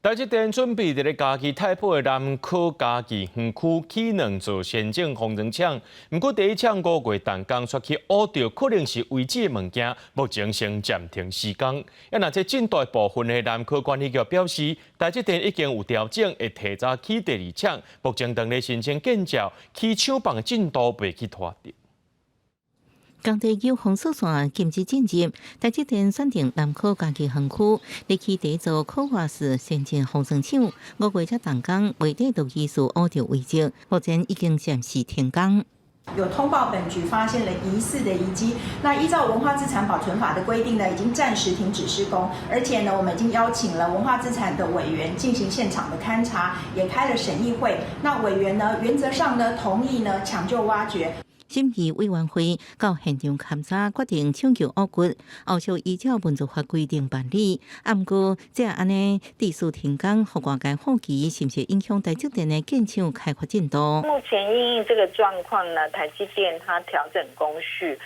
台积电准备伫咧家己太保的南科家己园区起2座先进封装厂，不过第一厂5月动工却去挖到可能是未知的物件，目前先暂停施工。若这进度部分的南科管理局表示，台积电已经有调整，会提早起第2厂，目前正咧申请建造，起厂房的进度未去拖延。工地有封锁线禁止进入，台积电选定南科家己园区，立起第一座可化式先进封装厂，5月才动工，未得到技术挖到位置，目前已经暂时停工。有通报本局发现了疑似的遗迹，那依照文化资产保存法的规定呢，已经暂时停止施工，而且呢，我们已经邀请了文化资产的委员进行现场的勘查，也开了审议会。那委员呢，原则上呢同意呢抢救挖掘。审议委员会到现场勘查，决定抢救挖掘，后续依照民族法规定办理。不过，这安尼地势停工，互外界好奇，是不是影响台积电的建厂开发进度？目前因应这个状况呢，台积电它调整工序，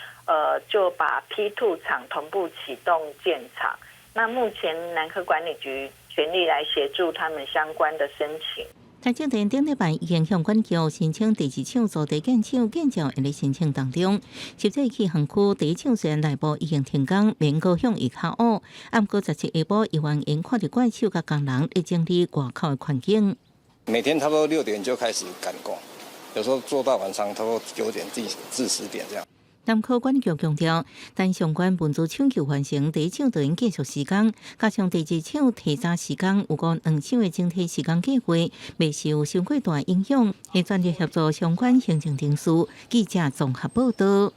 就把 P2 厂同步启动建厂。那目前南科管理局全力来协助他们相关的申请。台积电顶礼拜已经向管局申请第2厂造地建厂，建造还在申请当中。实际去园区第1厂虽然内部已经停工，免高向伊卡乌，不过17下晡，议员因看到怪手甲工人在整理外口的环境。每天差不多6点就开始赶工，有时候做到晚上差不多9点至10点这样。南科管局强调，等相关文字抢救完成，第1厂就应继续施工，加上第2厂提早施工，有个2厂的整体施工计划未受伤过大影响，会全力协助相关行政程序。记者综合报道。